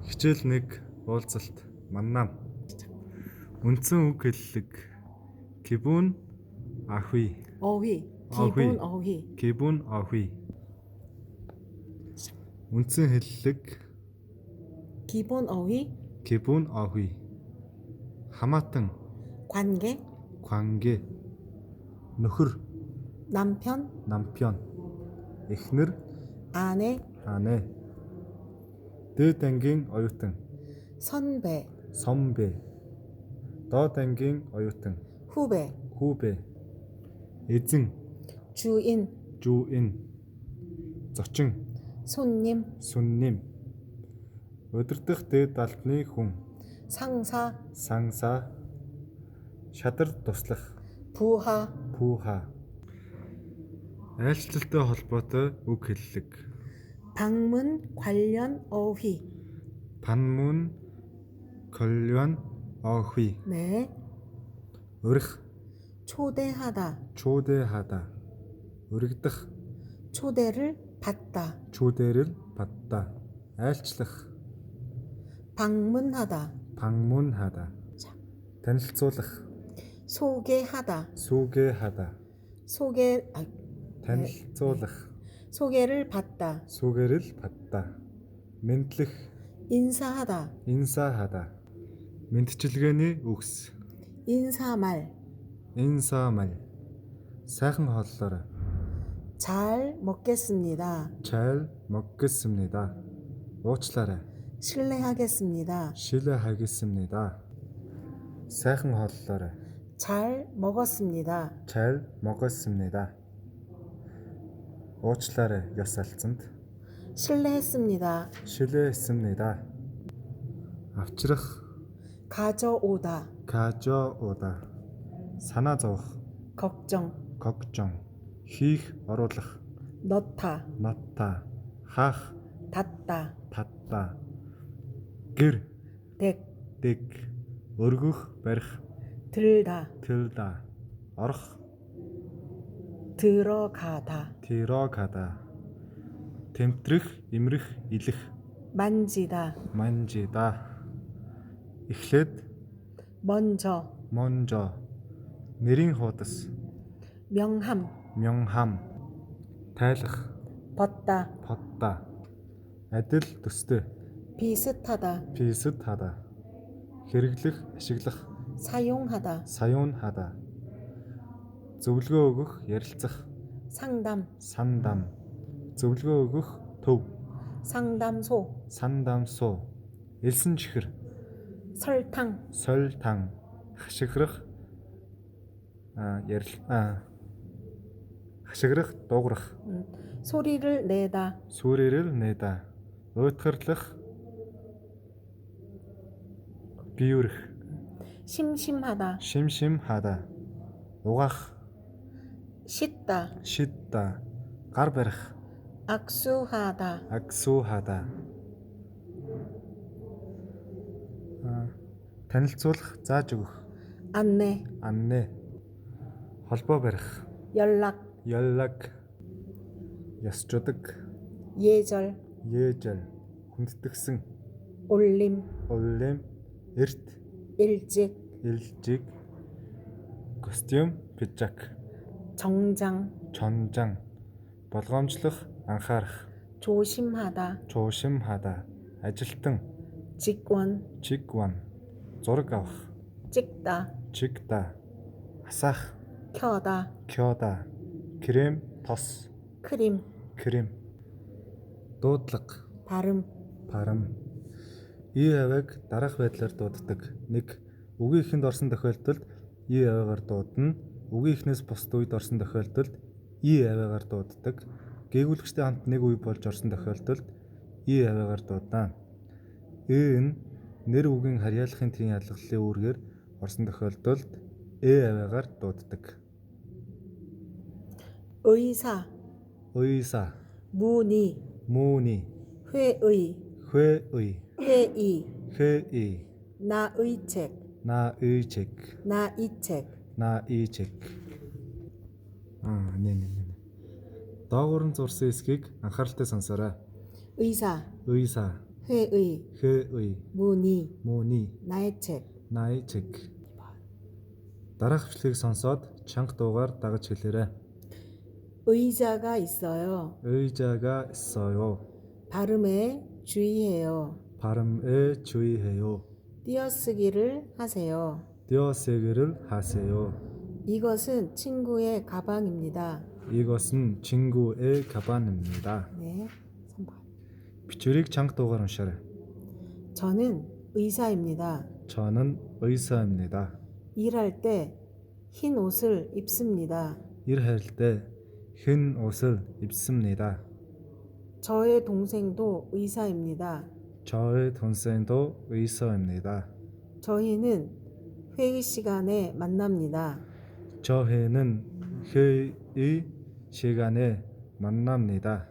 Хичээл 1 уулзалт маннам. Үндсэн үг хэллэг. Кибун ахви. 어휘, 기본 어휘. Кибун ахви. Үндсэн хэллэг. 기본 어휘, Кибун ахви. Хамаатан. 관계, 관계. Нөхөр. 남편, 남편. Эхнэр. 아내, 아내. Дээд ангийн оюутан. 선배, 선배. Доод ангийн оюутан. 후배, 후배. Эзэн. 주인, 주인. Зочин. 손님, Сүнним. Өдөрдөх дээд албаны хүн. 상사, 상사. Шадар туслах. 부하, 부하. Айлчлалтай холбоотой үг хэллэг. 방문 관련 어휘. Панмун 관련 어휘. 네, өрх. 초대하다, 초대하다. өргөдөх. 초대를 받다, 초대를 받다. айлчлах. 방문하다, 방문하다. танилцуулах. 소개하다, 소개하다. танилцуулах. 소개를 받다, 소개를 받다. мэдлэх. 인사하다, 인사하다. мэдчилгээний үгс. 인사말, 인사말. сайхан хооллоор. 잘 먹겠습니다, 잘 먹겠습니다. уучлаарай. 실례하겠습니다, 실례하겠습니다. сайхан хооллоор. 잘 먹었습니다, 잘 먹었습니다. уучлаарай ёс алцанд. 실례했습니다, 실례했습니다. авчрах. 가져오다, 가져오다. санаа зовох. 걱정, 걱정. хийх оруулах. 넣다, 놨다. хаах. 닫다, 닫다. гэр. 댁, дэг. өргөх, барих. 들다, 들다. орох. 들어가다, 들어가다. тэмтрэх, имрэх, илэх. 만지다, 만지다. эхлээд. 먼저, 먼저. нэрийн хуудас. 명함, 명함. тайлах. 벗다, 벗다. адил төстэй. 비슷하다, 비슷하다. хэрэглэх, ашиглах. 사용하다, 사용하다. зөвлөгөө өгөх, ярилцах. 상담, 상담. зөвлөгөө өгөх, төв. 상담소, 상담소. элсэн чихэр. 설탕, 설탕. хашгирах. хашгирах, дуугарах. 소리를 내다, 소리를 내다. уйтгарлах. 비우르х. 심심하다, 심심하다. угаах. 씻다, 씻다. гар барих. 악수하다, 악수하다. танилцуулах, зааж өгөх. 안내, 안내. холбоо барих. 연락, 연락. ёсчудаг. 예절, 예절. хүндэтгсэн. 올림, уллим. эрт. 일찍, 일찍. костюм, пиджак. 정장, 전장. болгоомжлох, анхаарах. 조심하다, 조심하다. ажилтан. 직원, 직원. зураг авах. 찍다, 찍다. асаах. 켜다, 켜다. крем, тос. 크림, крем. дуудлага. 발음, барам. ий авиг дараах байдлаар дууддаг. 1. Үгийн эхэнд орсон тохиолдолд ий авигаар дуудана. Үгийн эхнээс бусд үед орсон тохиолдолд ий авигаар дууддаг. Гээгүүлэгчтэй хамт нэг үе болж орсон тохиолдолд ий авигаар дуудана. нь нэр үгийн харьяалахын тгийн ялгаллын үүргээр орсон тохиолдолд авигаар дууддаг. 의사, 의사. 문의, 문의. 회의, 회의. 회의, 회의. 나의책, 나의책. 나이책, 나이책. нэ. доогуур нь зурсан эсхийг анхааралтай сонсоорой. 의사, 의사. 회의, 회의, 문의, 문의, 나의 책. 나의 책. дараах бичлэгийг сонсоод чанга дуугаар дагаж хэлээрэй. 의자가 있어요. 의자가 있어요. 발음에 주의해요. 발음에 주의해요. 띄어쓰기를 하세요. 띄어쓰기를 하세요. 이것은 친구의 가방입니다. 이것은 친구의 가방입니다. 네, 3번. 비추릭 чанга дуугаар уншаарай. 저는 의사입니다. 저는 의사입니다. 일할 때 흰 옷을 입습니다. 일할 때 흰 옷을 입습니다. 저의 동생도 의사입니다. 저의 동생도 의사입니다. 저희는 회의 시간에 만납니다. 저희는 회의 시간에 만납니다.